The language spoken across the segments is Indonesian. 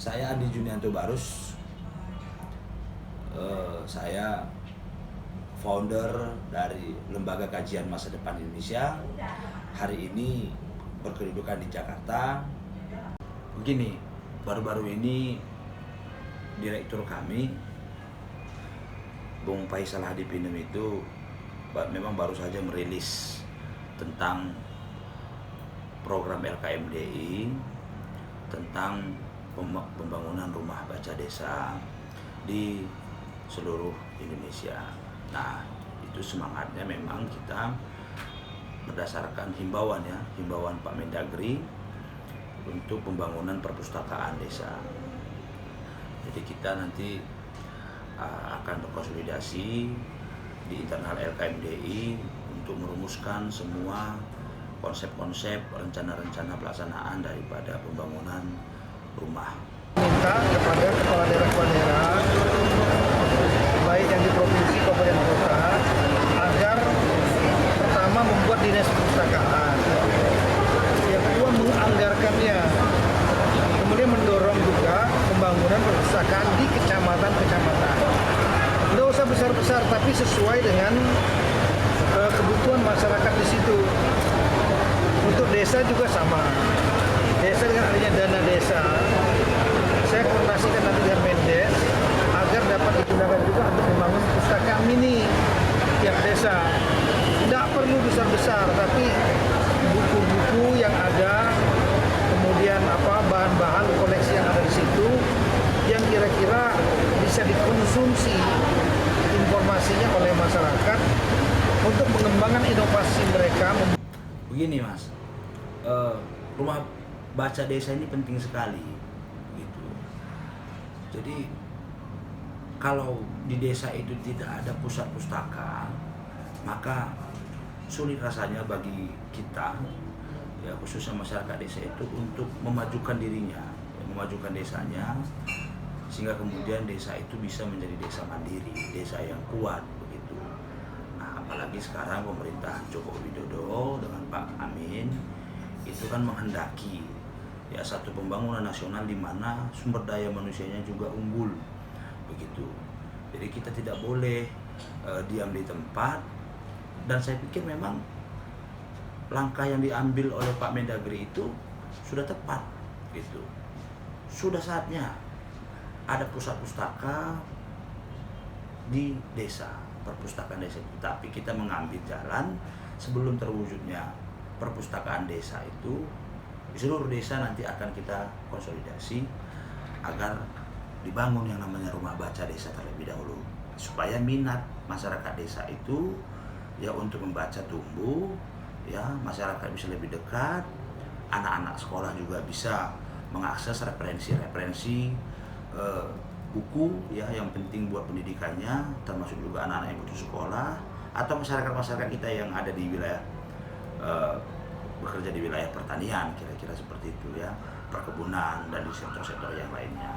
Saya Andi Junianto Barus, saya founder dari Lembaga Kajian Masa Depan Indonesia. Hari ini berkedudukan di Jakarta. Begini, baru-baru ini direktur kami, Bung Faisal Hadipinem itu memang baru saja merilis tentang program LKMDI tentang pembangunan rumah baca desa di seluruh Indonesia. Nah, itu semangatnya memang kita berdasarkan himbauan Pak Mendagri untuk pembangunan perpustakaan desa. Jadi kita nanti akan berkonsolidasi di internal LKMDI untuk merumuskan semua konsep-konsep, rencana-rencana pelaksanaan daripada pembangunan rumah. Minta kepada kepala daerah baik yang di provinsi kabupaten kota agar pertama membuat dinas perpustakaan, yang kedua menganggarkannya, kemudian mendorong juga pembangunan perpustakaan di kecamatan-kecamatan. Tidak usah besar-besar, tapi sesuai dengan kebutuhan masyarakat di situ. Untuk desa juga sama. Desa dengan adanya dana desa, saya koordinasikan nanti dengan Mendes agar dapat digunakan juga untuk membangun perpustakaan mini tiap desa. Tidak perlu besar-besar, tapi buku-buku yang ada, kemudian bahan-bahan koleksi yang ada di situ, yang kira-kira bisa dikonsumsi informasinya oleh masyarakat untuk mengembangkan inovasi mereka. Begini Mas, rumah baca desa ini penting sekali gitu. Jadi kalau di desa itu tidak ada pusat pustaka, maka sulit rasanya bagi kita, ya khususnya masyarakat desa itu, untuk memajukan dirinya, memajukan desanya, sehingga kemudian desa itu bisa menjadi desa mandiri, desa yang kuat begitu. Nah, apalagi sekarang pemerintah Joko Widodo dengan Pak Amin itu kan menghendaki ya satu pembangunan nasional di mana sumber daya manusianya juga unggul begitu. Jadi kita tidak boleh diam di tempat, dan saya pikir memang langkah yang diambil oleh Pak Mendagri itu sudah tepat gitu. Sudah saatnya ada pusat pustaka di desa, perpustakaan desa. Tapi kita mengambil jalan sebelum terwujudnya perpustakaan desa itu. Di seluruh desa nanti akan kita konsolidasi agar dibangun yang namanya rumah baca desa terlebih dahulu, supaya minat masyarakat desa itu ya untuk membaca tumbuh, ya masyarakat bisa lebih dekat, anak-anak sekolah juga bisa mengakses referensi buku ya yang penting buat pendidikannya, termasuk juga anak-anak yang butuh sekolah, atau masyarakat kita yang ada di wilayah bekerja di wilayah pertanian, kira-kira seperti itu ya, perkebunan dan di sektor-sektor yang lainnya.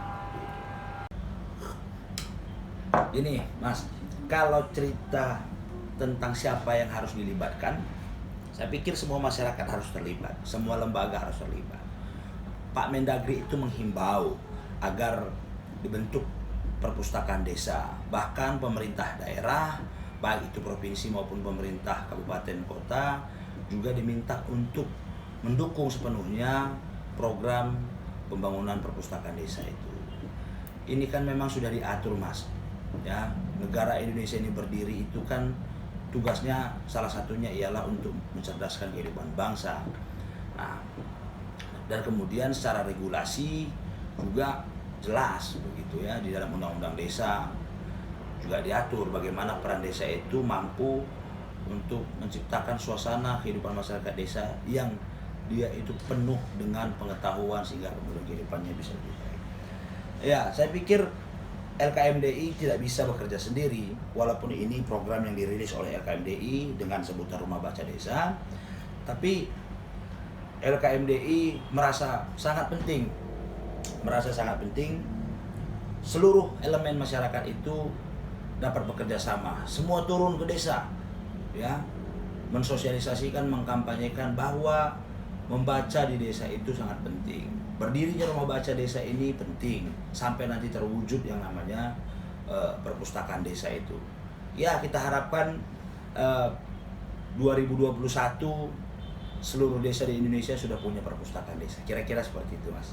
Ini Mas, kalau cerita tentang siapa yang harus dilibatkan, saya pikir semua masyarakat harus terlibat, semua lembaga harus terlibat. Pak Mendagri itu menghimbau agar dibentuk perpustakaan desa, bahkan pemerintah daerah, baik itu provinsi maupun pemerintah kabupaten kota, juga diminta untuk mendukung sepenuhnya program pembangunan perpustakaan desa itu. Ini kan memang sudah diatur Mas, ya negara Indonesia ini berdiri itu kan tugasnya salah satunya ialah untuk mencerdaskan kehidupan bangsa. Nah, dan kemudian secara regulasi juga jelas begitu ya, di dalam undang-undang desa juga diatur bagaimana peran desa itu mampu untuk menciptakan suasana kehidupan masyarakat desa yang dia itu penuh dengan pengetahuan sehingga kemudian kehidupannya bisa lebih baik. Ya, saya pikir LKMDI tidak bisa bekerja sendiri, walaupun ini program yang dirilis oleh LKMDI dengan sebutan rumah baca desa, tapi LKMDI merasa sangat penting seluruh elemen masyarakat itu dapat bekerja sama, semua turun ke desa, ya, mensosialisasikan, mengkampanyekan bahwa membaca di desa itu sangat penting. Berdirinya rumah baca desa ini penting sampai nanti terwujud yang namanya perpustakaan desa itu. Ya, kita harapkan 2021 seluruh desa di Indonesia sudah punya perpustakaan desa. Kira-kira seperti itu, Mas.